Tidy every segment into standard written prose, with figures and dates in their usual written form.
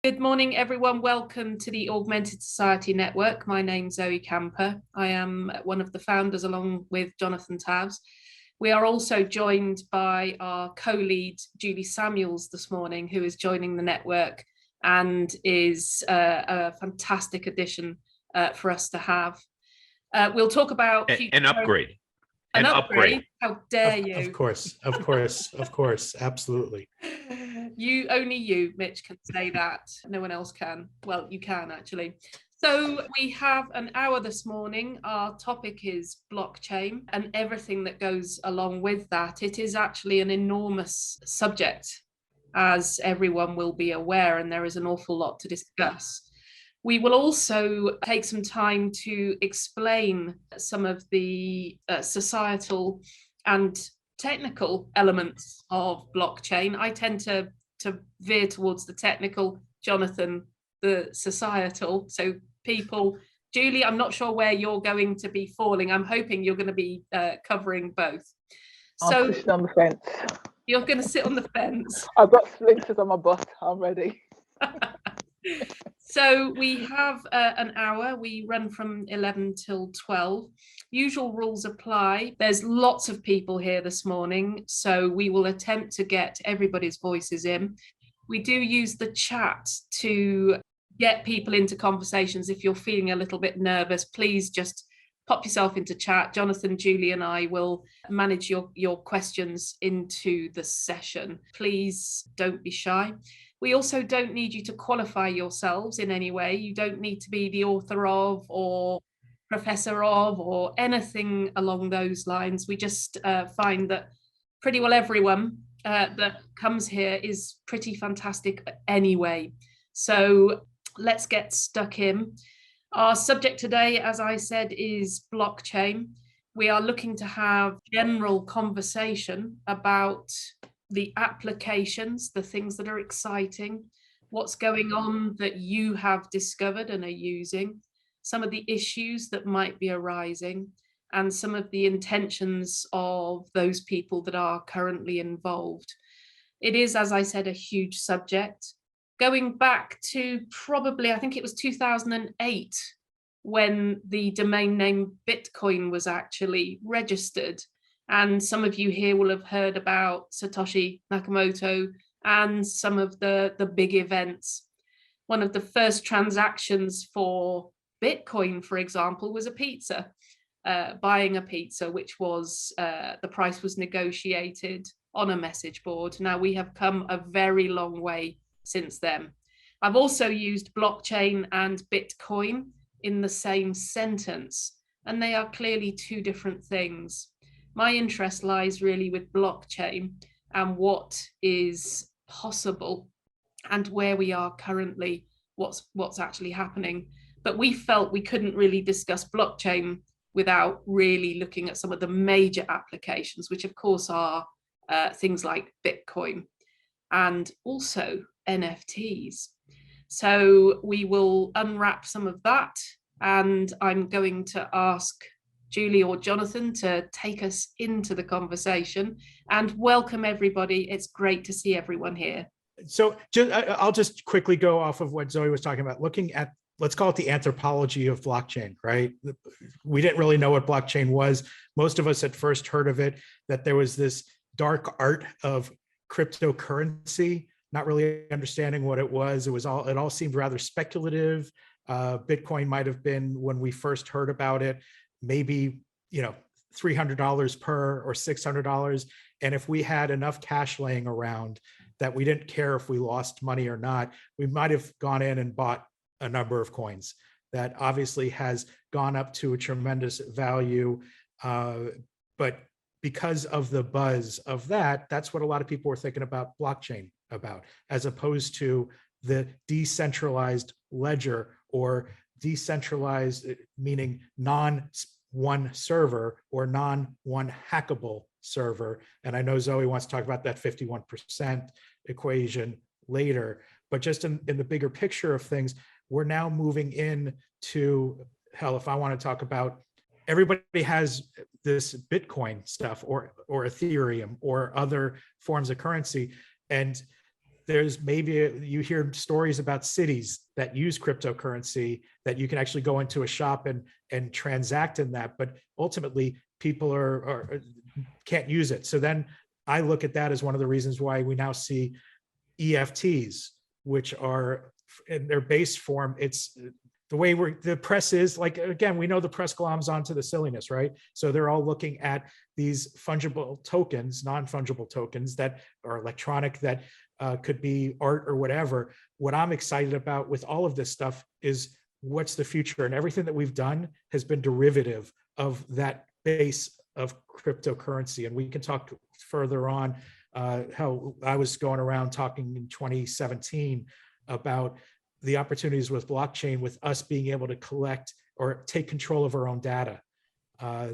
Good morning, everyone. Welcome to the Augmented Society Network. My name's Zoe Camper. I am one of the founders along with Jonathan Tavs. We are also joined by our co-lead, Julie Samuels, this morning, who is joining the network and is a fantastic addition for us to have. We'll talk about an upgrade. An upgrade. How dare you? Of course, absolutely. Only you, Mitch, can say that. No one else can. Well, you can actually. So we have an hour this morning. Our topic is blockchain and everything that goes along with that. It is actually an enormous subject, as everyone will be aware, and there is an awful lot to discuss. We will also take some time to explain some of the societal and technical elements of blockchain. I tend to veer towards the technical, Jonathan, the societal. So people, Julie, I'm not sure where you're going to be falling. I'm hoping you're going to be covering both. So I'm sitting on the fence. You're going to sit on the fence. I've got splinters on my butt. I'm ready. So we have an hour. We run from 11 till 12. Usual rules apply. There's lots of people here this morning, so we will attempt to get everybody's voices in. We do use the chat to get people into conversations. If you're feeling a little bit nervous, please just pop yourself into chat. Jonathan, Julie, and I will manage your questions into the session. Please don't be shy. We also don't need you to qualify yourselves in any way. You don't need to be the author of or professor of or anything along those lines. We just find that pretty well everyone that comes here is pretty fantastic anyway. So let's get stuck in. Our subject today, as I said, is blockchain. We are looking to have general conversation about the applications, the things that are exciting, what's going on that you have discovered and are using, some of the issues that might be arising, and some of the intentions of those people that are currently involved. It is, as I said, a huge subject. Going back to probably, I think it was 2008, when the domain name Bitcoin was actually registered. And some of you here will have heard about Satoshi Nakamoto and some of the big events. One of the first transactions for Bitcoin, for example, was a pizza, buying a pizza, which was, the price was negotiated on a message board. Now we have come a very long way since then. I've also used blockchain and Bitcoin in the same sentence, and they are clearly two different things. My interest lies really with blockchain and what is possible and where we are currently, what's actually happening. But we felt we couldn't really discuss blockchain without really looking at some of the major applications, which of course are things like Bitcoin and also NFTs. So we will unwrap some of that, and I'm going to ask Julie or Jonathan to take us into the conversation and welcome everybody. It's great to see everyone here. So I'll just quickly go off of what Zoe was talking about, looking at, let's call it the anthropology of blockchain, right? We didn't really know what blockchain was. Most of us had first heard of it, that there was this dark art of cryptocurrency, not really understanding what it was. It all seemed rather speculative. Bitcoin might have been, when we first heard about it, maybe, $300 per or $600. And if we had enough cash laying around that we didn't care if we lost money or not, we might have gone in and bought a number of coins. That obviously has gone up to a tremendous value. But because of the buzz of that, that's what a lot of people were thinking about blockchain about, as opposed to the decentralized ledger, or decentralized meaning non-one server or non-one hackable server. And I know Zoe wants to talk about that 51% equation later, but just in the bigger picture of things, we're now moving in to, hell, if I want to talk about, everybody has this Bitcoin stuff or Ethereum or other forms of currency. And there's maybe you hear stories about cities that use cryptocurrency that you can actually go into a shop and transact in that, but ultimately people are can't use it. So then I look at that as one of the reasons why we now see EFTs, which are in their base form. It's the way the press is like, again, we know the press gloms onto the silliness, right? So they're all looking at these fungible tokens, non-fungible tokens that are electronic, that could be art or whatever. What I'm excited about with all of this stuff is what's the future, and everything that we've done has been derivative of that base of cryptocurrency. And we can talk further on how I was going around talking in 2017 about the opportunities with blockchain, with us being able to collect or take control of our own data.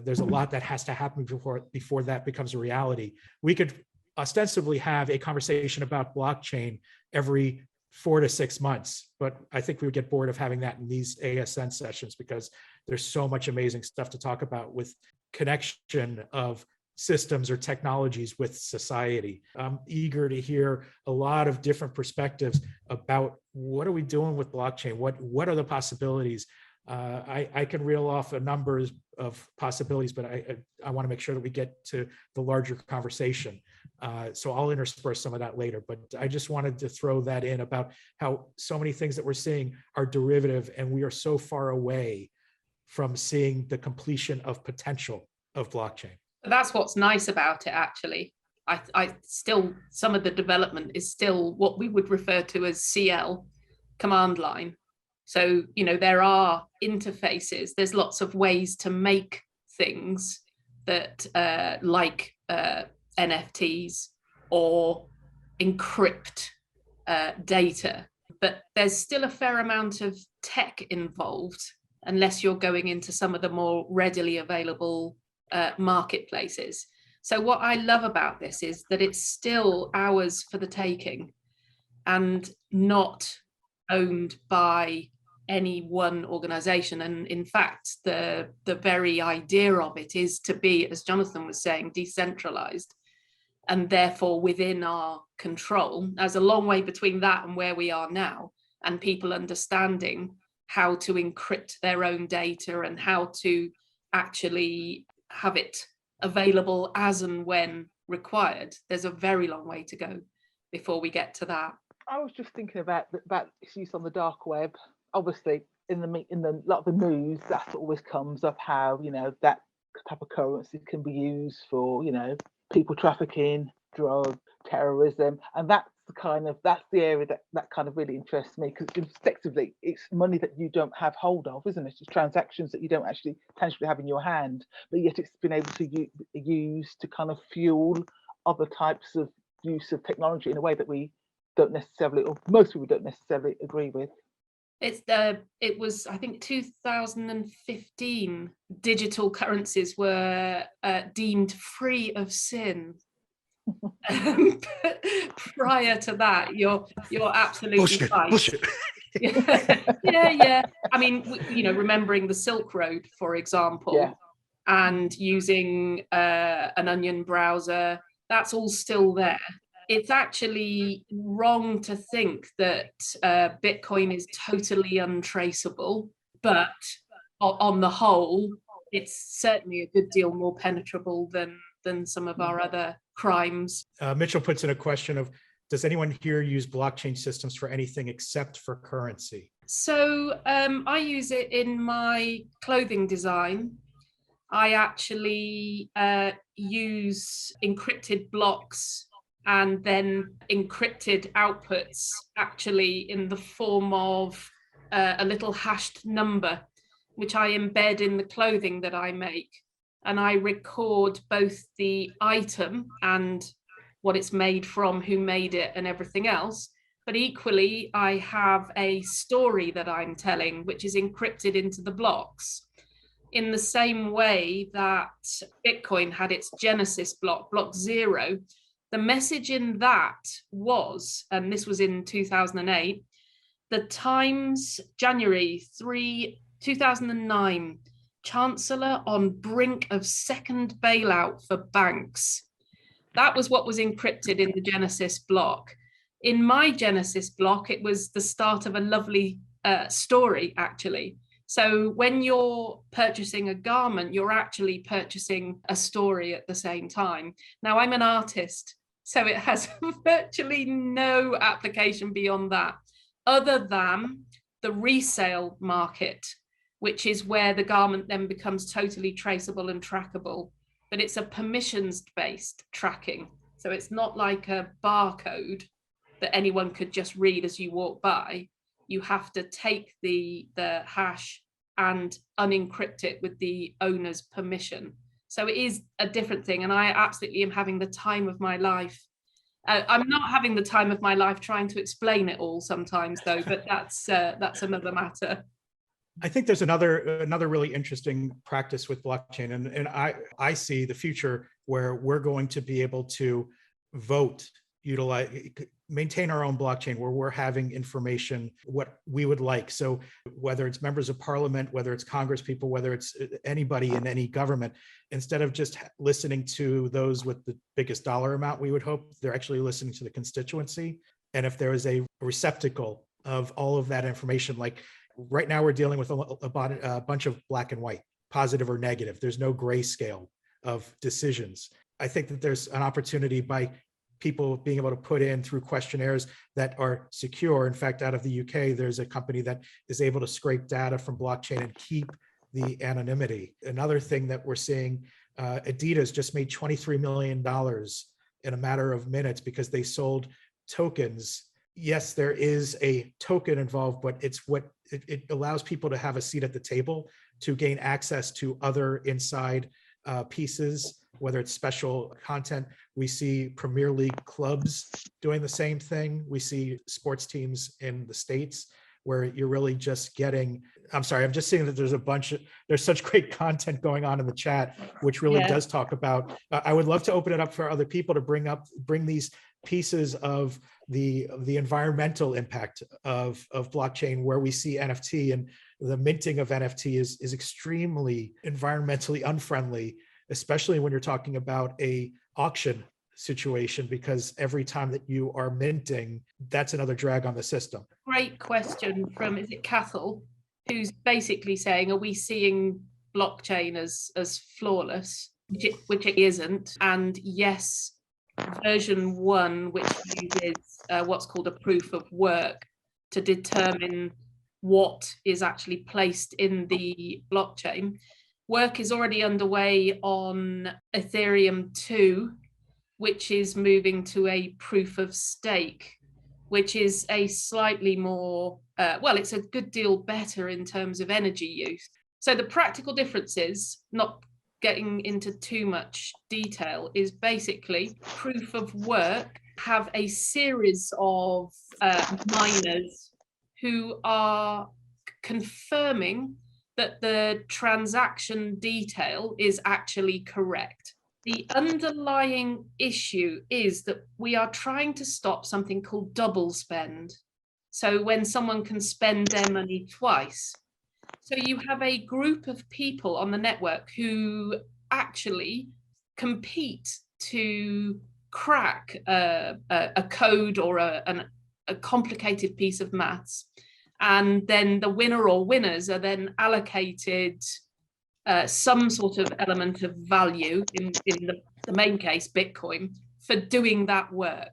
There's a lot that has to happen before that becomes a reality. We could ostensibly have a conversation about blockchain every 4 to 6 months, but I think we would get bored of having that in these ASN sessions, because there's so much amazing stuff to talk about with connection of systems or technologies with society. I'm eager to hear a lot of different perspectives about what are we doing with blockchain? What are the possibilities? I can reel off a number of possibilities, but I want to make sure that we get to the larger conversation. So I'll intersperse some of that later, but I just wanted to throw that in about how so many things that we're seeing are derivative, and we are so far away from seeing the completion of potential of blockchain. That's what's nice about it, actually. I still, some of the development is still what we would refer to as CL, command line. So, you know, there are interfaces, there's lots of ways to make things that like NFTs or encrypt data, but there's still a fair amount of tech involved, unless you're going into some of the more readily available marketplaces. So what I love about this is that it's still ours for the taking and not owned by any one organization. And in fact, the very idea of it is to be, as Jonathan was saying, decentralized and therefore within our control. There's a long way between that and where we are now, and people understanding how to encrypt their own data and how to actually have it available as and when required. There's a very long way to go before we get to that. I was just thinking about its use on the dark web. Obviously, in the lot of the news, that always comes up how, you know, that type of currency can be used for, you know, people trafficking, drug, terrorism, and that's the area that kind of really interests me, because effectively it's money that you don't have hold of, isn't it? It's transactions that you don't actually tangibly have in your hand, but yet it's been able to use to kind of fuel other types of use of technology in a way that we don't necessarily, or most people don't necessarily agree with. It was, I think, 2015, digital currencies were deemed free of sin. Prior to that, you're absolutely bullshit, right. Bullshit. Yeah. I mean, you know, remembering the Silk Road, for example, and using an Onion browser, that's all still there. It's actually wrong to think that Bitcoin is totally untraceable, but on the whole, it's certainly a good deal more penetrable than some of our other crimes. Mitchell puts in a question of, does anyone here use blockchain systems for anything except for currency? So I use it in my clothing design. I actually use encrypted blocks and then encrypted outputs, actually in the form of a little hashed number, which I embed in the clothing that I make. And I record both the item and what it's made from, who made it, and everything else. But equally, I have a story that I'm telling, which is encrypted into the blocks. In the same way that Bitcoin had its Genesis block, block 0, the message in that was, and this was in 2008, the Times, January 3, 2009, Chancellor on brink of second bailout for banks. That was what was encrypted in the Genesis block. In my Genesis block, it was the start of a lovely story, actually. So when you're purchasing a garment, you're actually purchasing a story at the same time. Now, I'm an artist, so it has virtually no application beyond that, other than the resale market, which is where the garment then becomes totally traceable and trackable. But it's a permissions-based tracking. So it's not like a barcode that anyone could just read as you walk by. You have to take the hash and unencrypt it with the owner's permission. So it is a different thing. And I absolutely am having the time of my life. I'm not having the time of my life trying to explain it all sometimes, though, but that's another matter. I think there's another really interesting practice with blockchain, and I see the future where we're going to be able to vote, utilize, maintain our own blockchain, where we're having information what we would like. So whether it's members of parliament, whether it's Congress people, whether it's anybody in any government, instead of just listening to those with the biggest dollar amount, we would hope they're actually listening to the constituency. And if there is a receptacle of all of that information, like right now we're dealing with a bunch of black and white, positive or negative. There's no grayscale of decisions. I think that there's an opportunity by people being able to put in through questionnaires that are secure. In fact, out of the UK, there's a company that is able to scrape data from blockchain and keep the anonymity. Another thing that we're seeing, Adidas just made $23 million in a matter of minutes because they sold tokens. Yes, there is a token involved, but it allows people to have a seat at the table to gain access to other inside pieces, whether it's special content. We see Premier League clubs doing the same thing. We see sports teams in the States where you're really just getting, I'm sorry, I'm just seeing that there's such great content going on in the chat, which really does talk about, I would love to open it up for other people to bring these pieces of the environmental impact of blockchain, where we see NFT and the minting of NFT is extremely environmentally unfriendly, especially when you're talking about a auction situation, because every time that you are minting, that's another drag on the system. Great question from, is it Cathal, who's basically saying, are we seeing blockchain as flawless, which it isn't? And yes, version 1, which uses what's called a proof of work to determine what is actually placed in the blockchain. Work is already underway on Ethereum 2, which is moving to a proof of stake, which is a slightly more, well, it's a good deal better in terms of energy use. So the practical differences, not getting into too much detail, is basically proof of work have a series of miners who are confirming that the transaction detail is actually correct. The underlying issue is that we are trying to stop something called double spend. So when someone can spend their money twice. So you have a group of people on the network who actually compete to crack a code or a complicated piece of maths. And then the winner or winners are then allocated some sort of element of value, in the main case, Bitcoin, for doing that work.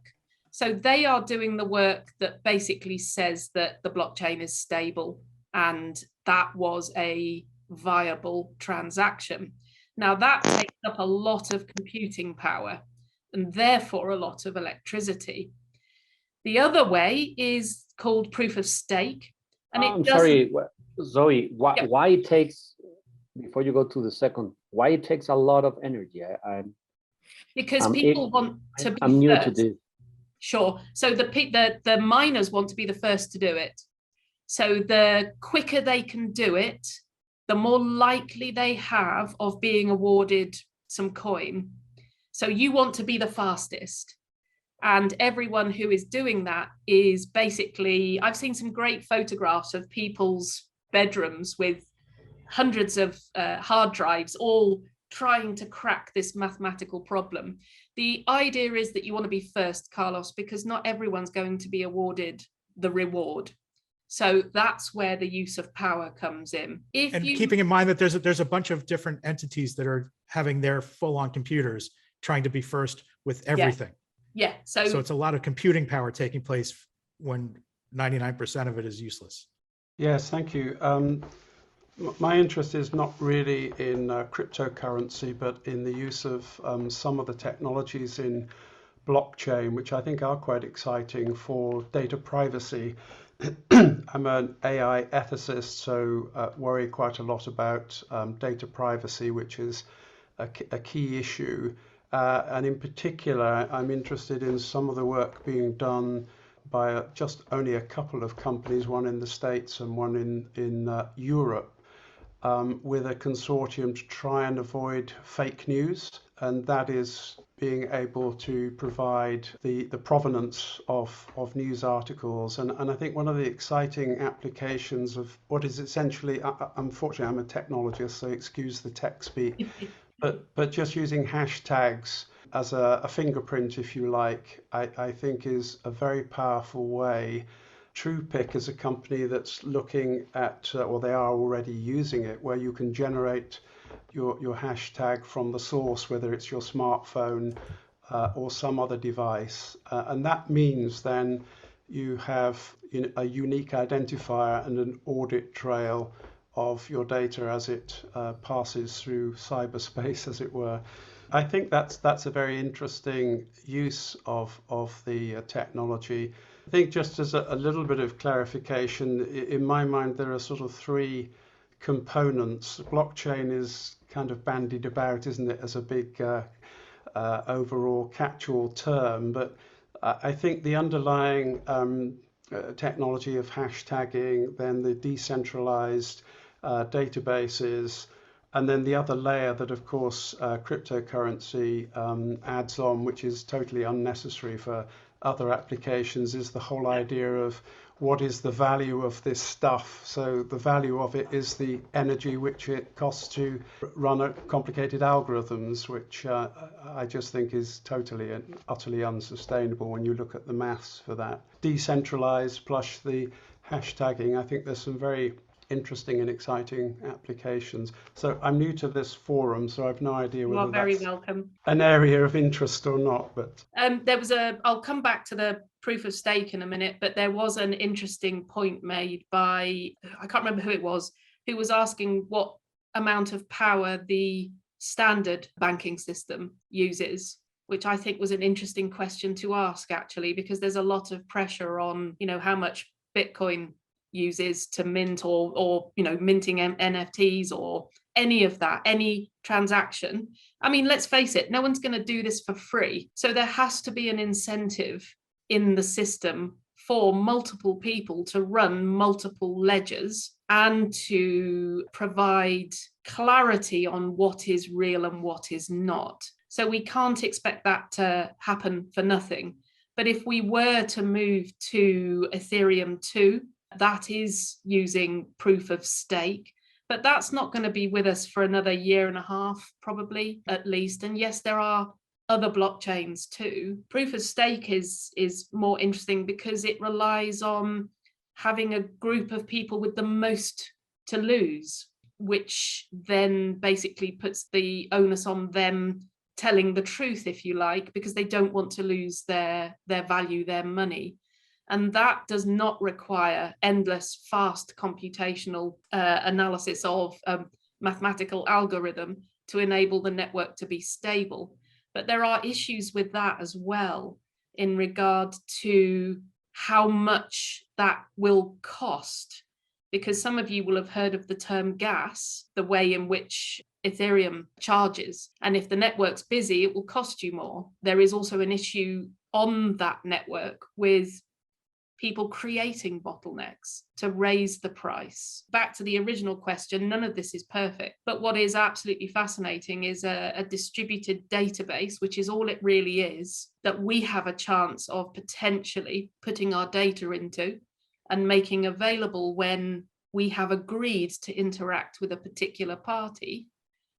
So they are doing the work that basically says that the blockchain is stable and that was a viable transaction. Now that takes up a lot of computing power and therefore a lot of electricity. The other way is called proof of stake. And I'm sorry, Zoe, why it takes, before you go to the second, why it takes a lot of energy? Because people want to be I'm new first. to this. Sure. So the miners want to be the first to do it. So the quicker they can do it, the more likely they have of being awarded some coin. So you want to be the fastest. And everyone who is doing that is basically, I've seen some great photographs of people's bedrooms with hundreds of hard drives all trying to crack this mathematical problem. The idea is that you want to be first, Carlos, because not everyone's going to be awarded the reward. So that's where the use of power comes in. Keeping in mind that there's a bunch of different entities that are having their full-on computers trying to be first with everything. Yeah. So it's a lot of computing power taking place when 99% of it is useless. Yes, thank you. My interest is not really in cryptocurrency, but in the use of some of the technologies in blockchain, which I think are quite exciting for data privacy. I'm an AI ethicist, so worry quite a lot about data privacy, which is a key issue. And in particular, I'm interested in some of the work being done by just only a couple of companies, one in the States and one in Europe, with a consortium to try and avoid fake news. And that is being able to provide the provenance of news articles. And I think one of the exciting applications of what is essentially, unfortunately, I'm a technologist, so excuse the tech speak, but just using hashtags as a fingerprint, if you like, I think is a very powerful way. TruePic is a company that's looking at, or they are already using it, where you can generate your hashtag from the source, whether it's your smartphone or some other device. And that means then you have a unique identifier and an audit trail of your data as it passes through cyberspace, as it were. I think that's a very interesting use of the technology. I think just as a little bit of clarification, in my mind, there are sort of three components. Blockchain is kind of bandied about, isn't it, as a big overall catch-all term, but I think the underlying technology of hashtagging, then the decentralized databases, and then the other layer that, of course, cryptocurrency adds on, which is totally unnecessary for other applications, is the whole idea of what is the value of this stuff. So the value of it is the energy which it costs to run complicated algorithms, which I just think is totally and utterly unsustainable when you look at the maths for that. Decentralized plus the hashtagging, I think there's some very interesting and exciting applications. So I'm new to this forum, so I've no idea whether very that's welcome. An area of interest or not. But there was I'll come back to the proof of stake in a minute, but there was an interesting point made by, I can't remember who it was, who was asking what amount of power the standard banking system uses, which I think was an interesting question to ask, actually, because there's a lot of pressure on, how much Bitcoin uses to mint or minting NFTs or any of that, any transaction. I mean, let's face it, no one's going to do this for free. So there has to be an incentive in the system for multiple people to run multiple ledgers and to provide clarity on what is real and what is not. So we can't expect that to happen for nothing. But if we were to move to Ethereum 2, that is using proof of stake, but that's not going to be with us for another year and a half, probably, at least. And yes, there are other blockchains too. Proof of stake is more interesting because it relies on having a group of people with the most to lose, which then basically puts the onus on them telling the truth, if you like, because they don't want to lose their value, their money. And that does not require endless, fast computational analysis of mathematical algorithm to enable the network to be stable. But there are issues with that as well in regard to how much that will cost, because some of you will have heard of the term gas, the way in which Ethereum charges. And if the network's busy, it will cost you more. There is also an issue on that network with people creating bottlenecks to raise the price. Back to the original question, none of this is perfect, but what is absolutely fascinating is a distributed database, which is all it really is, that we have a chance of potentially putting our data into and making available when we have agreed to interact with a particular party.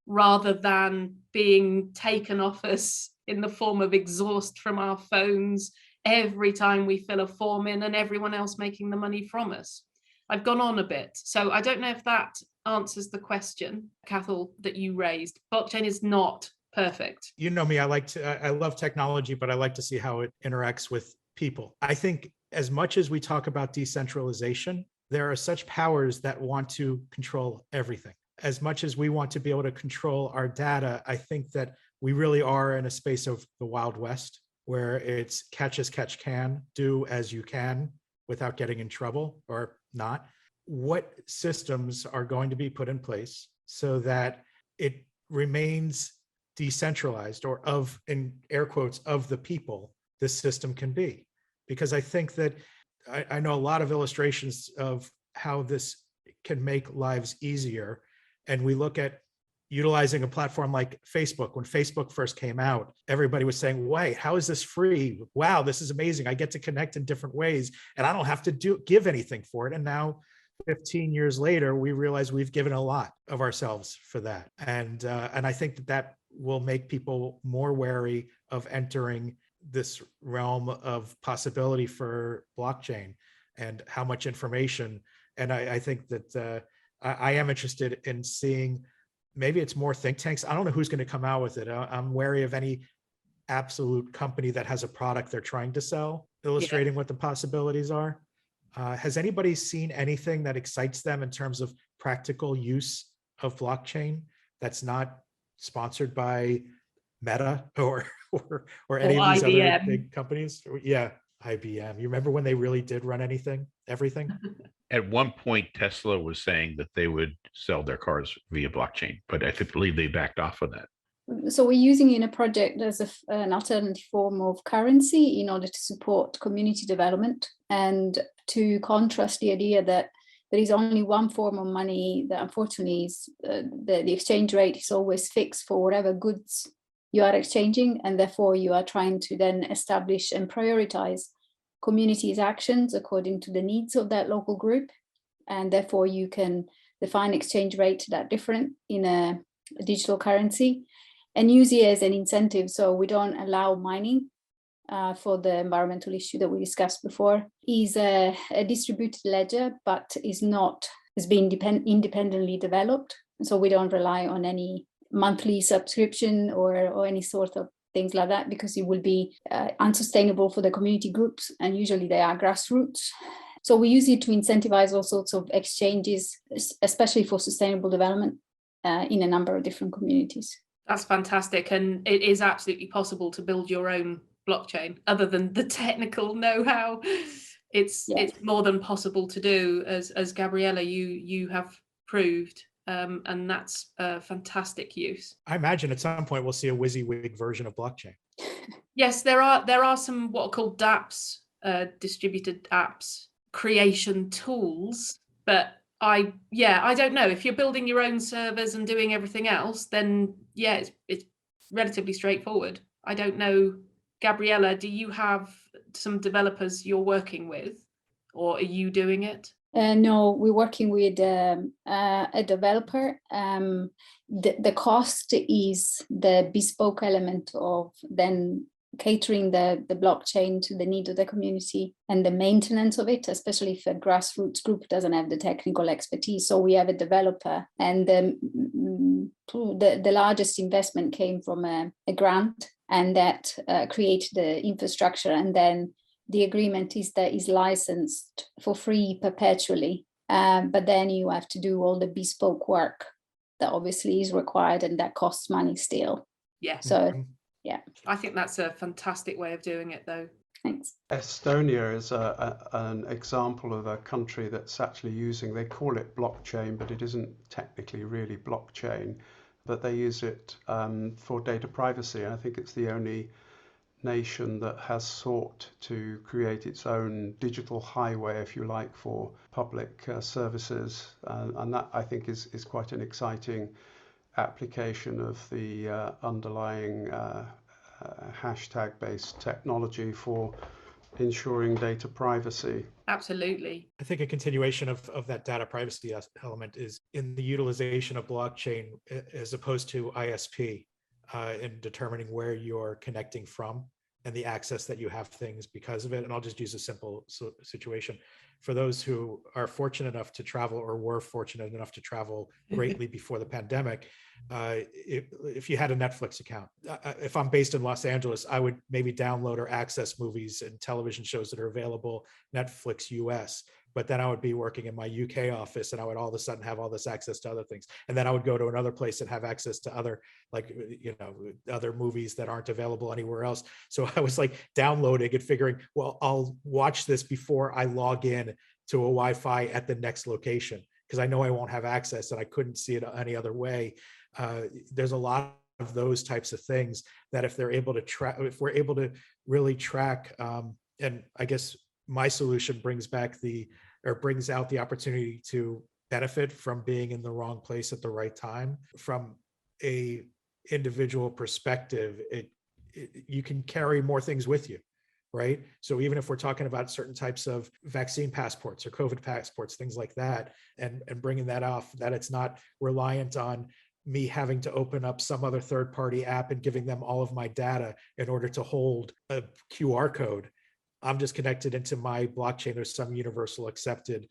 rather than being taken off us in the form of exhaust from our phones every time we fill a form in and everyone else making the money from us. I've gone on a bit, so I don't know if that answers the question, Cathal, that you raised. Blockchain is not perfect. You know me, I love technology, but I like to see how it interacts with people. I think as much as we talk about decentralization, there are such powers that want to control everything. As much as we want to be able to control our data, I think that we really are in a space of the Wild West, where it's catch as catch can, do as you can without getting in trouble or not. What systems are going to be put in place so that it remains decentralized, or of, in air quotes, of the people this system can be? Because I think that I know a lot of illustrations of how this can make lives easier. And we look at utilizing a platform like Facebook. When Facebook first came out, everybody was saying, wait, how is this free? Wow, this is amazing. I get to connect in different ways and I don't have to give anything for it. And now 15 years later, we realize we've given a lot of ourselves for that. And I think that that will make people more wary of entering this realm of possibility for blockchain and how much information. And I think that I am interested in seeing, maybe it's more think tanks. I don't know who's going to come out with it. I'm wary of any absolute company that has a product they're trying to sell, illustrating what the possibilities are. Has anybody seen anything that excites them in terms of practical use of blockchain that's not sponsored by Meta or any of these IBM. other big companies? Yeah, IBM. You remember when they really did run everything? At one point, Tesla was saying that they would sell their cars via blockchain, but I believe they backed off of that. So we're using it in a project as an alternative form of currency in order to support community development, and to contrast the idea that there is only one form of money that unfortunately is the exchange rate is always fixed for whatever goods you are exchanging, and therefore you are trying to then establish and prioritize communities' actions according to the needs of that local group, and therefore you can define exchange rate that different in a digital currency and use it as an incentive. So we don't allow mining for the environmental issue that we discussed before. Is a distributed ledger, but is being independently developed. So we don't rely on any monthly subscription or any sort of things like that, because it will be unsustainable for the community groups, and usually they are grassroots. So we use it to incentivize all sorts of exchanges, especially for sustainable development in a number of different communities. That's fantastic. And it is absolutely possible to build your own blockchain, other than the technical know-how. It's more than possible to do, as Gabriella, you have proved. And that's a fantastic use. I imagine at some point we'll see a WYSIWYG version of blockchain. Yes, there are some what are called dApps, distributed apps creation tools, but I don't know. If you're building your own servers and doing everything else, then it's relatively straightforward. I don't know, Gabriella, do you have some developers you're working with, or are you doing it? No, we're working with a developer. The cost is the bespoke element of then catering the blockchain to the need of the community, and the maintenance of it, especially if a grassroots group doesn't have the technical expertise. So we have a developer, and the largest investment came from a grant, and that created the infrastructure, and then the agreement is that is licensed for free perpetually, but then you have to do all the bespoke work that obviously is required, and that costs money still. Yeah. So, yeah. I think that's a fantastic way of doing it, though. Thanks. Estonia is an example of a country that's actually using, they call it blockchain, but it isn't technically really blockchain, but they use it for data privacy. I think it's the only nation that has sought to create its own digital highway, if you like, for public services, and that I think is quite an exciting application of the underlying hashtag-based technology for ensuring data privacy. Absolutely. I think a continuation of that data privacy element is in the utilization of blockchain as opposed to ISP in determining where you're connecting from and the access that you have things because of it. And I'll just use a simple situation. For those who are fortunate enough to travel or were fortunate enough to travel greatly before the pandemic, if you had a Netflix account, if I'm based in Los Angeles, I would maybe download or access movies and television shows that are available Netflix US. But then I would be working in my UK office and I would all of a sudden have all this access to other things. And then I would go to another place and have access to other, like, other movies that aren't available anywhere else. So I was like downloading and figuring, well, I'll watch this before I log in to a Wi-Fi at the next location, because I know I won't have access and I couldn't see it any other way. There's a lot of those types of things that if they're able to track, if we're able to really track, and I guess my solution brings out the opportunity to benefit from being in the wrong place at the right time. From a individual perspective, you can carry more things with you, right? So even if we're talking about certain types of vaccine passports or COVID passports, things like that, and bringing that off, that it's not reliant on me having to open up some other third-party app and giving them all of my data in order to hold a QR code. I'm just connected into my blockchain. There's some universal accepted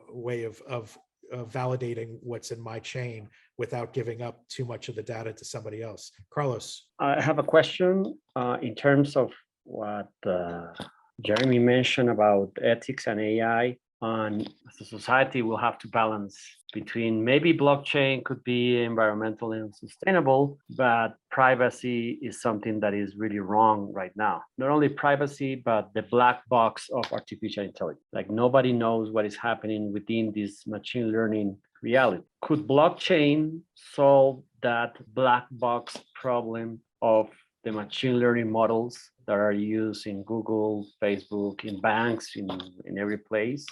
way of validating what's in my chain without giving up too much of the data to somebody else. Carlos. I have a question in terms of what Jeremy mentioned about ethics and AI. On the society will have to balance between maybe blockchain could be environmentally and sustainable, but privacy is something that is really wrong right now. Not only privacy, but the black box of artificial intelligence. Like nobody knows what is happening within this machine learning reality. Could blockchain solve that black box problem of the machine learning models that are used in Google, Facebook, in banks, in every place?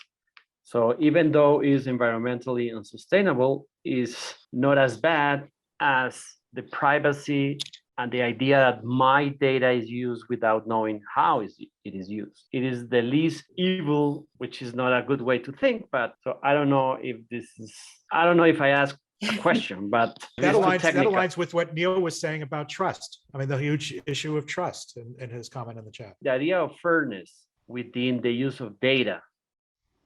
So even though it is environmentally unsustainable, it's not as bad as the privacy and the idea that my data is used without knowing how it is used. It is the least evil, which is not a good way to think, but so I don't know if I asked a question, but that aligns with what Neil was saying about trust. I mean, the huge issue of trust in his comment in the chat. The idea of fairness within the use of data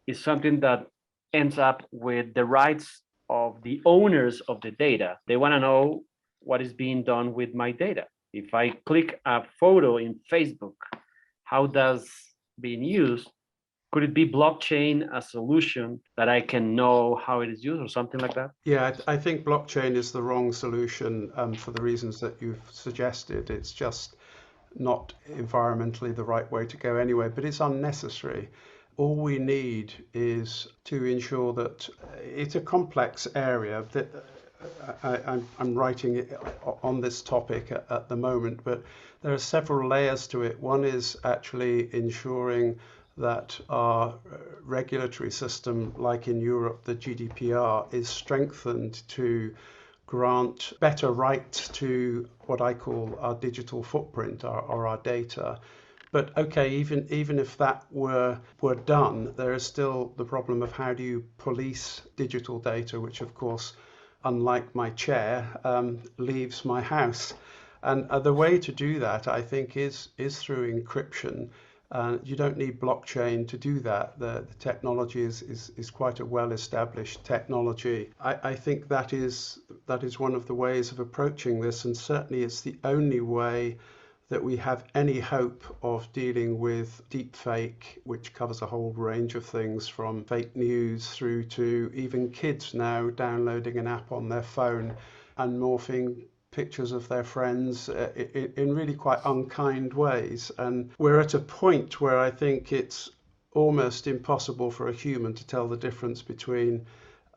is something that ends up with the rights of the owners of the data. They want to know what is being done with my data. If I click a photo in Facebook, how does being used? Could it be blockchain a solution that I can know how it is used or something like that? Yeah, I think blockchain is the wrong solution for the reasons that you've suggested. It's just not environmentally the right way to go anyway, but it's unnecessary. All we need is to ensure that it's a complex area that I'm writing on this topic at the moment, but there are several layers to it. One is actually ensuring that our regulatory system, like in Europe, the GDPR, is strengthened to grant better rights to what I call our digital footprint or our data. But okay, even if that were done, there is still the problem of how do you police digital data, which of course, unlike my chair, leaves my house. And the way to do that, I think, is through encryption. You don't need blockchain to do that. The technology is quite a well-established technology. I think that is one of the ways of approaching this, and certainly it's the only way that we have any hope of dealing with deepfake, which covers a whole range of things from fake news through to even kids now downloading an app on their phone and morphing pictures of their friends in really quite unkind ways. And we're at a point where I think it's almost impossible for a human to tell the difference between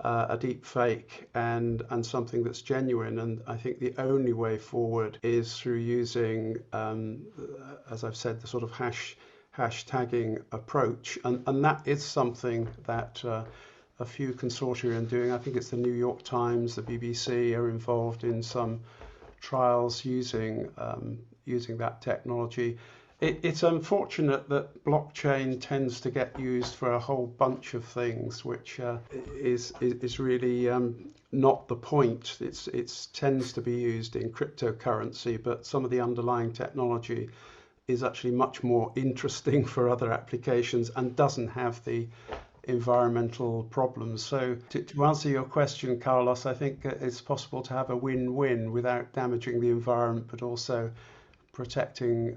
a deep fake and something that's genuine. And I think the only way forward is through using, as I've said, the sort of hashtagging approach. And that is something that a few consortia are doing. I think it's the New York Times, the BBC are involved in some trials using that technology. It's unfortunate that blockchain tends to get used for a whole bunch of things, which is really not the point. It tends to be used in cryptocurrency, but some of the underlying technology is actually much more interesting for other applications and doesn't have the environmental problems. So to answer your question, Carlos, I think it's possible to have a win-win without damaging the environment, but also protecting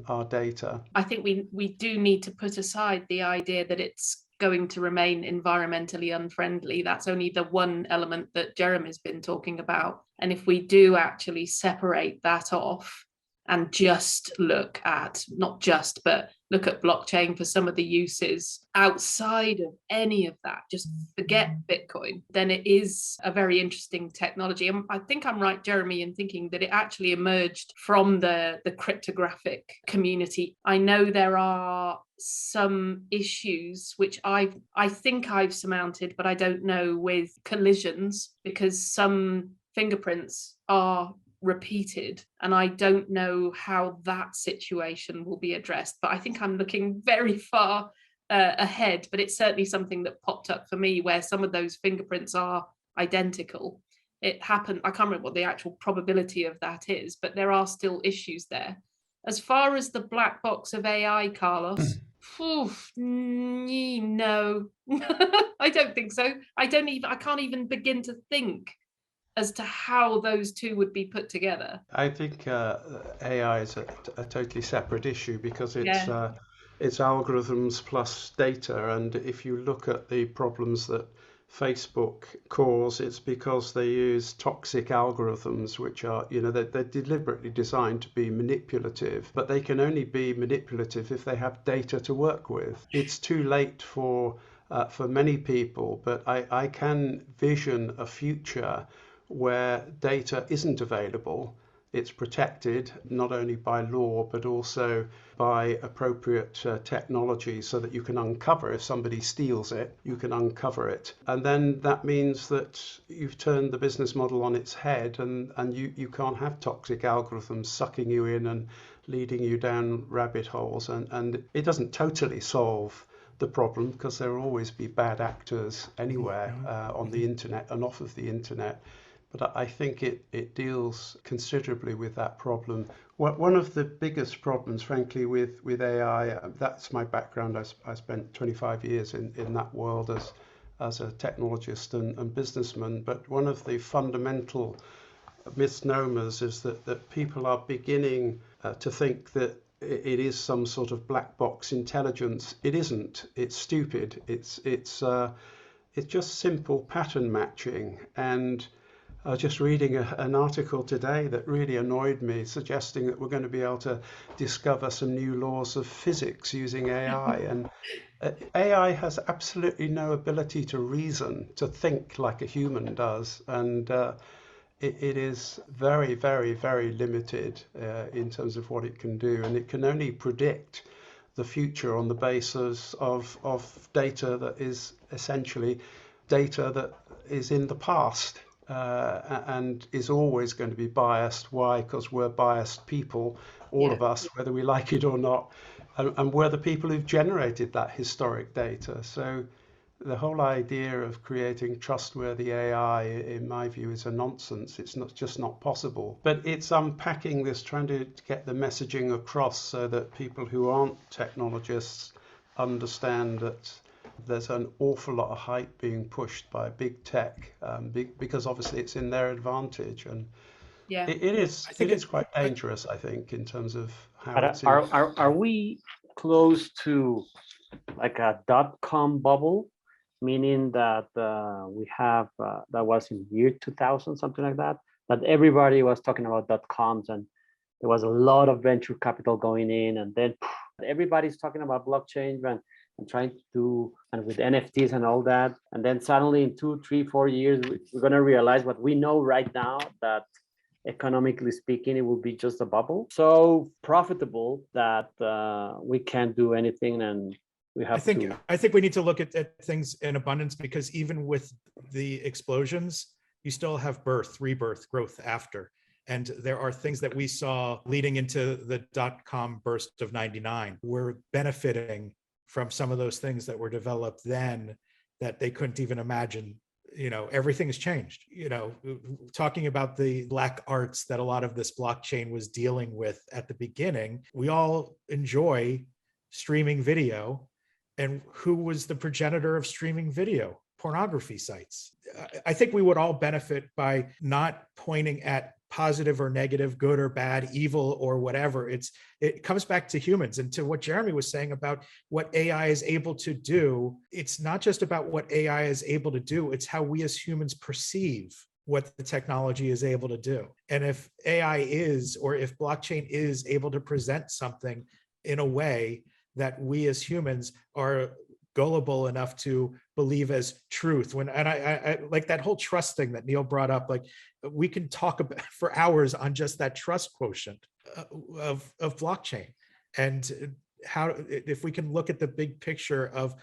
our data. I think we do need to put aside the idea that it's going to remain environmentally unfriendly. That's only the one element that Jeremy's been talking about. And if we do actually separate that off and just look at, not just, but look at blockchain for some of the uses outside of any of that, just forget Bitcoin, then it is a very interesting technology. And I think I'm right, Jeremy, in thinking that it actually emerged from the cryptographic community. I know there are some issues which I think I've surmounted, but I don't know, with collisions, because some fingerprints are repeated, and I don't know how that situation will be addressed, but I think I'm looking very far ahead. But it's certainly something that popped up for me, where some of those fingerprints are identical. It happened, I can't remember what the actual probability of that is, but there are still issues there. As far as the black box of AI, Carlos, no, I don't think so. I can't even begin to think as to how those two would be put together. I think AI is a totally separate issue, because it's algorithms plus data. And if you look at the problems that Facebook cause, it's because they use toxic algorithms, which are, they're deliberately designed to be manipulative, but they can only be manipulative if they have data to work with. It's too late for many people, but I can vision a future where data isn't available. It's protected not only by law, but also by appropriate technology, so that you can uncover, if somebody steals it, you can uncover it. And then that means that you've turned the business model on its head, and you can't have toxic algorithms sucking you in and leading you down rabbit holes. And it doesn't totally solve the problem, because there will always be bad actors anywhere on the internet and off of the internet. But I think it deals considerably with that problem. One of the biggest problems, frankly, with AI, that's my background. I spent 25 years in that world as a technologist and businessman. But one of the fundamental misnomers is that people are beginning to think that it is some sort of black box intelligence. It isn't. It's stupid. It's just simple pattern matching. And I was just reading an article today that really annoyed me, suggesting that we're going to be able to discover some new laws of physics using AI. And AI has absolutely no ability to reason, to think like a human does. And it is very, very, very limited in terms of what it can do. And it can only predict the future on the basis of data that is essentially data that is in the past. And is always going to be biased. Why? Because we're biased people, all of us, whether we like it or not, and we're the people who've generated that historic data. So the whole idea of creating trustworthy AI, in my view, is a nonsense. It's just not possible. But it's unpacking this, trying to get the messaging across so that people who aren't technologists understand that there's an awful lot of hype being pushed by big tech, because obviously it's in their advantage, and it is quite dangerous, I think, in terms of how it's. Are we close to like a .com bubble, meaning that we have that was in year 2000, something like that everybody was talking about .coms, and there was a lot of venture capital going in, and then everybody's talking about blockchain and trying to do, and with NFTs and all that. And then suddenly in 2, 3, 4 years, we're going to realize what we know right now, that economically speaking, it will be just a bubble. So profitable that we can't do anything, and we have I think we need to look at things in abundance, because even with the explosions, you still have birth, rebirth, growth after. And there are things that we saw leading into the dot-com burst of 99. We're benefiting from some of those things that were developed then that they couldn't even imagine. Everything has changed. Talking about the black arts that a lot of this blockchain was dealing with at the beginning, we all enjoy streaming video. And who was the progenitor of streaming video? Pornography sites. I think we would all benefit by not pointing at positive or negative, good or bad, evil or whatever. It comes back to humans and to what Jeremy was saying about what AI is able to do. It's not just about what AI is able to do, it's how we as humans perceive what the technology is able to do. And if AI is, or if blockchain is able to present something in a way that we as humans are gullible enough to believe as truth. I like that whole trust thing that Neil brought up. Like, we can talk about for hours on just that trust quotient of blockchain, and how, if we can look at the big picture of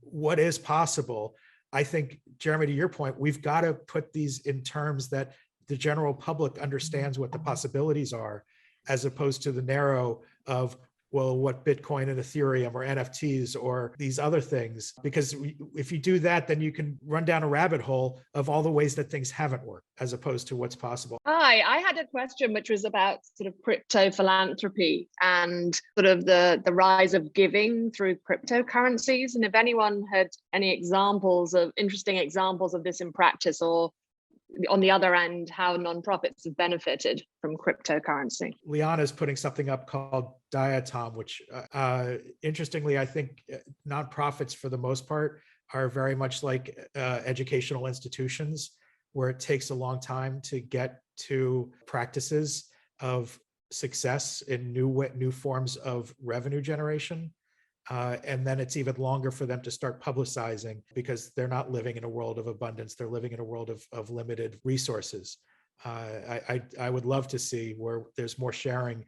what is possible. I think, Jeremy, to your point, we've got to put these in terms that the general public understands what the possibilities are, as opposed to the narrow of, well, what Bitcoin and Ethereum or NFTs or these other things. Because if you do that, then you can run down a rabbit hole of all the ways that things haven't worked, as opposed to what's possible. Hi, I had a question which was about sort of crypto philanthropy and sort of the rise of giving through cryptocurrencies. And if anyone had any interesting examples of this in practice, or on the other end, how nonprofits have benefited from cryptocurrency. Liana's putting something up called Diatom, which interestingly, I think nonprofits for the most part are very much like educational institutions, where it takes a long time to get to practices of success in new forms of revenue generation. And then it's even longer for them to start publicizing, because they're not living in a world of abundance. They're living in a world of limited resources. I would love to see where there's more sharing.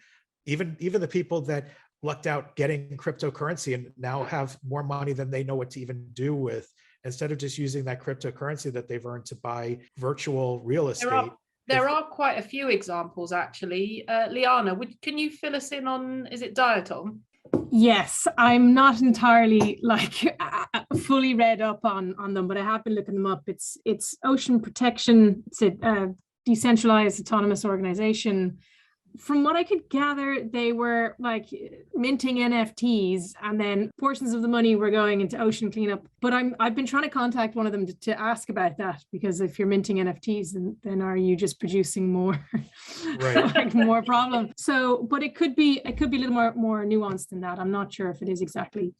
Even the people that lucked out getting cryptocurrency and now have more money than they know what to even do with, instead of just using that cryptocurrency that they've earned to buy virtual real estate. There are quite a few examples, actually. Liana, can you fill us in on, is it Diatom? Yes, I'm not entirely fully read up on them, but I have been looking them up. It's ocean protection. It's a decentralized autonomous organization. From what I could gather, they were like minting NFTs, and then portions of the money were going into ocean cleanup. But I've been trying to contact one of them to ask about that, because if you're minting NFTs, then are you just producing more, right. like more problem? So, but it could be a little more nuanced than that. I'm not sure if it is exactly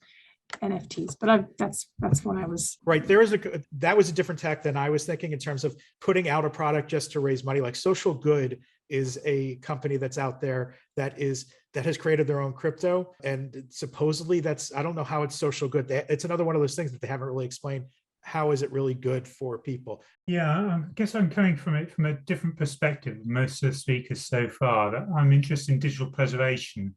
NFTs, but that's what I was. Right. That was a different tack than I was thinking, in terms of putting out a product just to raise money. Like Social Good is a company that's out there that has created their own crypto, and supposedly I don't know how it's social good. It's another one of those things that they haven't really explained. How is it really good for people? Yeah, I guess I'm coming from it from a different perspective than most of the speakers so far. That I'm interested in digital preservation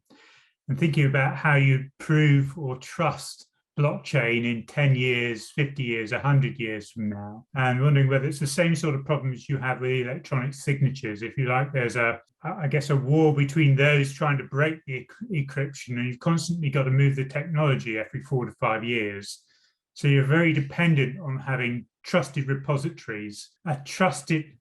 and thinking about how you prove or trust blockchain in 10 years, 50 years, 100 years from now, and wondering whether it's the same sort of problems you have with electronic signatures. If you like, there's a war between those trying to break the encryption, and you've constantly got to move the technology every 4 to 5 years. So you're very dependent on having trusted repositories,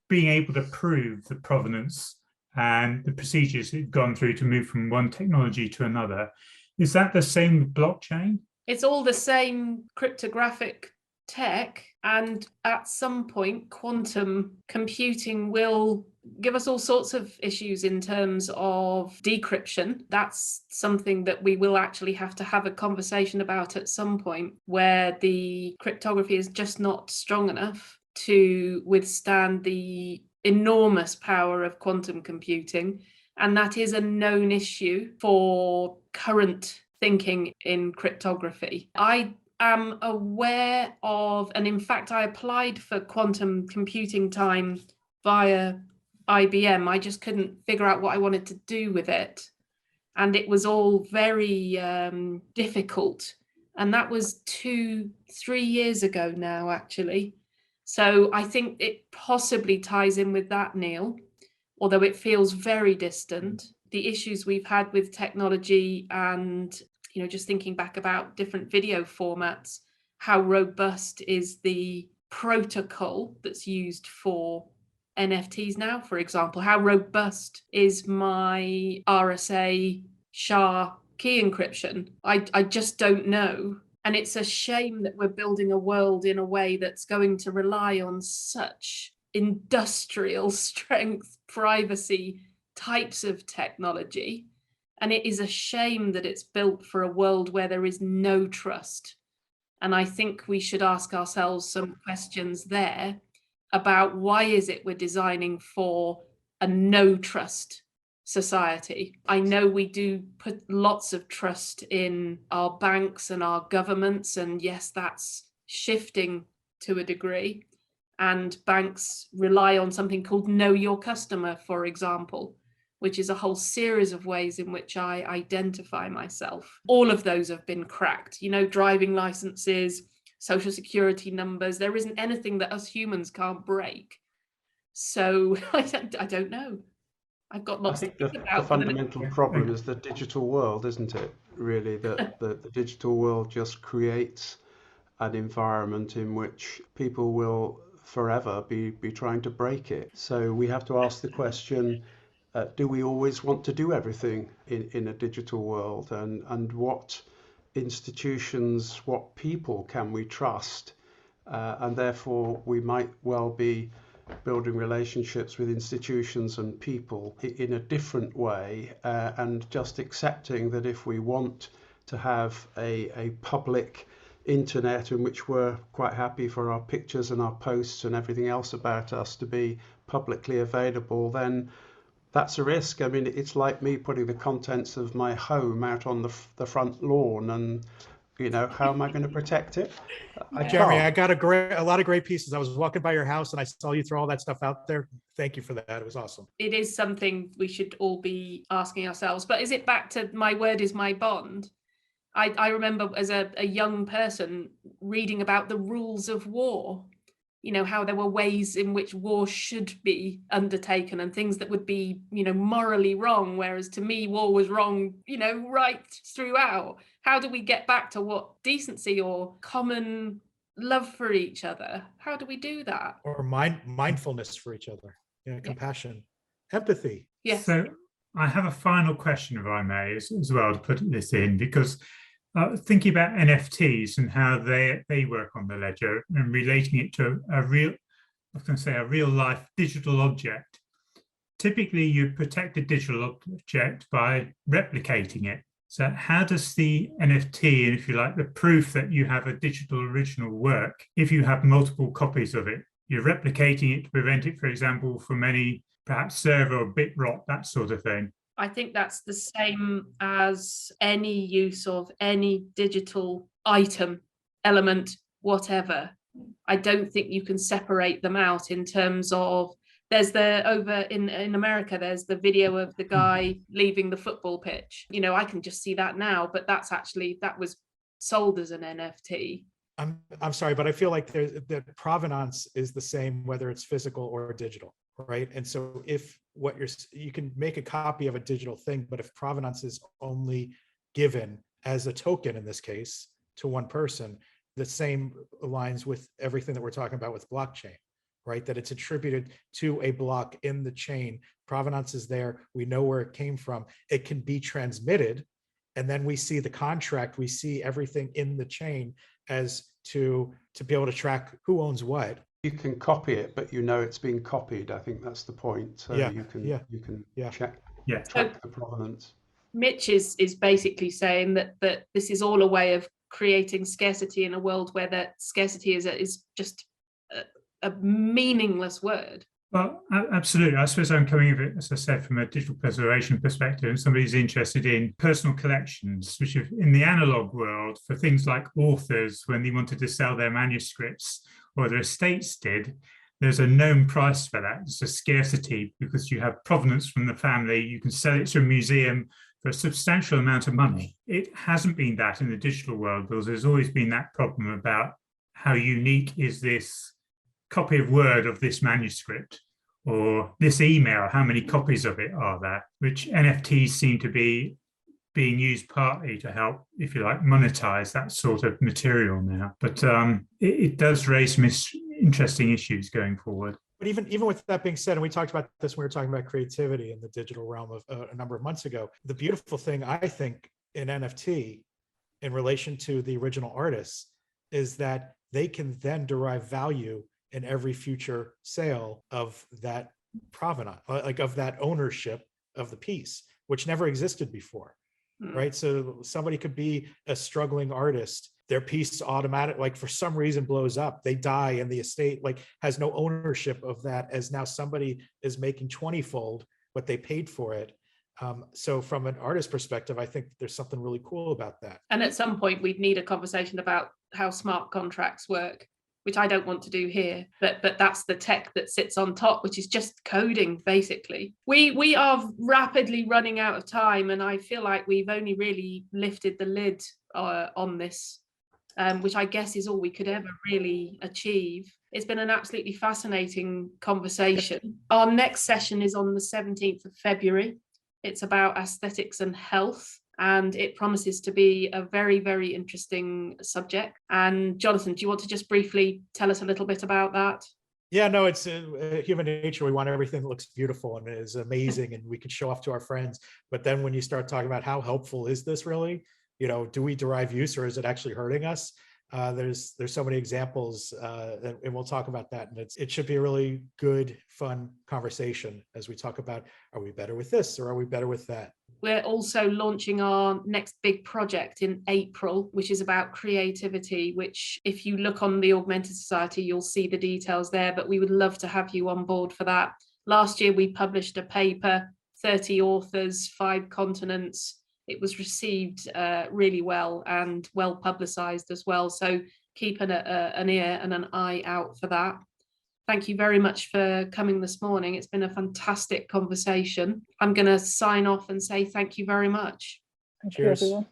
being able to prove the provenance and the procedures that have gone through to move from one technology to another. Is that the same with blockchain? It's all the same cryptographic tech, and at some point quantum computing will give us all sorts of issues in terms of decryption. That's something that we will actually have to have a conversation about at some point, where the cryptography is just not strong enough to withstand the enormous power of quantum computing. And that is a known issue for current thinking in cryptography. I am aware of, and in fact, I applied for quantum computing time via IBM. I just couldn't figure out what I wanted to do with it. And it was all very difficult. And that was 2-3 years ago now, actually. So I think it possibly ties in with that, Neil. although it feels very distant. The issues we've had with technology and, just thinking back about different video formats, how robust is the protocol that's used for NFTs now, for example? How robust is my RSA SHA key encryption? I just don't know. And it's a shame that we're building a world in a way that's going to rely on such industrial strength privacy types of technology. And it is a shame that it's built for a world where there is no trust. And I think we should ask ourselves some questions there about why is it we're designing for a no trust society. I know we do put lots of trust in our banks and our governments, and yes, that's shifting to a degree. And banks rely on something called Know Your Customer, for example, which is a whole series of ways in which I identify myself. All of those have been cracked, driving licenses, social security numbers. There isn't anything that us humans can't break. So I don't know. I've got lots I think to think the about. fundamental problem is the digital world, isn't it? Really, that the digital world just creates an environment in which people will forever be trying to break it. So we have to ask the question, do we always want to do everything in a digital world? And what institutions, what people can we trust? And therefore we might well be building relationships with institutions and people in a different way, and just accepting that if we want to have a public internet in which we're quite happy for our pictures and our posts and everything else about us to be publicly available, then that's a risk. I mean, it's like me putting the contents of my home out on the front lawn, and how am I going to protect it? Jeremy, I got a lot of great pieces. I was walking by your house and I saw you throw all that stuff out there. Thank you for that. It was awesome. It is something we should all be asking ourselves. But is it back to my word is my bond? I remember as a young person reading about the rules of war, how there were ways in which war should be undertaken and things that would be, morally wrong, whereas to me, war was wrong, right throughout. How do we get back to what decency or common love for each other? How do we do that? Or mindfulness for each other, compassion, empathy. Yes. So I have a final question, if I may, as well, to put this in, because thinking about NFTs and how they work on the ledger and relating it to a real life digital object. Typically, you protect a digital object by replicating it. So how does the NFT, and if you like, the proof that you have a digital original work, if you have multiple copies of it, you're replicating it to prevent it, for example, from any perhaps server or bit rot, that sort of thing? I think that's the same as any use of any digital item, element, whatever. I don't think you can separate them out in terms of, there's over in America, there's the video of the guy leaving the football pitch. I can just see that now, but that was sold as an NFT. I'm sorry, but I feel like the provenance is the same, whether it's physical or digital. Right. And so if you can make a copy of a digital thing, but if provenance is only given as a token, in this case, to one person, the same aligns with everything that we're talking about with blockchain, right? That it's attributed to a block in the chain. Provenance is there. We know where it came from. It can be transmitted. And then we see the contract, we see everything in the chain as to be able to track who owns what. You can copy it, but it's being copied. I think that's the point. So you can check track the provenance. Mitch is basically saying that this is all a way of creating scarcity in a world where that scarcity is just a meaningless word. Well, absolutely. I suppose I'm coming of it, as I said, from a digital preservation perspective, and somebody's interested in personal collections, which in the analog world, for things like authors, when they wanted to sell their manuscripts, or their estates did, there's a known price for that. It's a scarcity because you have provenance from the family. You can sell it to a museum for a substantial amount of money. It hasn't been that in the digital world, because there's always been that problem about how unique is this copy of Word of this manuscript, or this email, how many copies of it are there, which NFTs seem to be being used partly to help, if you like, monetize that sort of material now. But it does raise some interesting issues going forward. But even with that being said, and we talked about this when we were talking about creativity in the digital realm of a number of months ago, the beautiful thing I think in NFT in relation to the original artists is that they can then derive value in every future sale of that provenance, like of that ownership of the piece, which never existed before. Right. So somebody could be a struggling artist, their piece automatic, like for some reason blows up, they die, and the estate like has no ownership of that, as now somebody is making 20-fold what they paid for it. So from an artist perspective, I think there's something really cool about that. And at some point we'd need a conversation about how smart contracts work, which I don't want to do here, but that's the tech that sits on top, which is just coding, basically. We are rapidly running out of time, and I feel like we've only really lifted the lid on this, which I guess is all we could ever really achieve. It's been an absolutely fascinating conversation. Our next session is on the 17th of February. It's about aesthetics and health, and it promises to be a very, very interesting subject. And Jonathan, do you want to just briefly tell us a little bit about that? Yeah, no, it's human nature. We want everything that looks beautiful and is amazing and we can show off to our friends. But then when you start talking about how helpful is this really, you know, do we derive use or is it actually hurting us? There's so many examples, and we'll talk about that. And it should be a really good, fun conversation as we talk about, are we better with this or are we better with that? We're also launching our next big project in April, which is about creativity, which if you look on the Augmented Society, you'll see the details there, but we would love to have you on board for that. Last year, we published a paper, 30 authors, 5 continents. It was received really well and well publicized as well. So keep an ear and an eye out for that. Thank you very much for coming this morning. It's been a fantastic conversation. I'm going to sign off and say thank you very much. Thank you, everyone.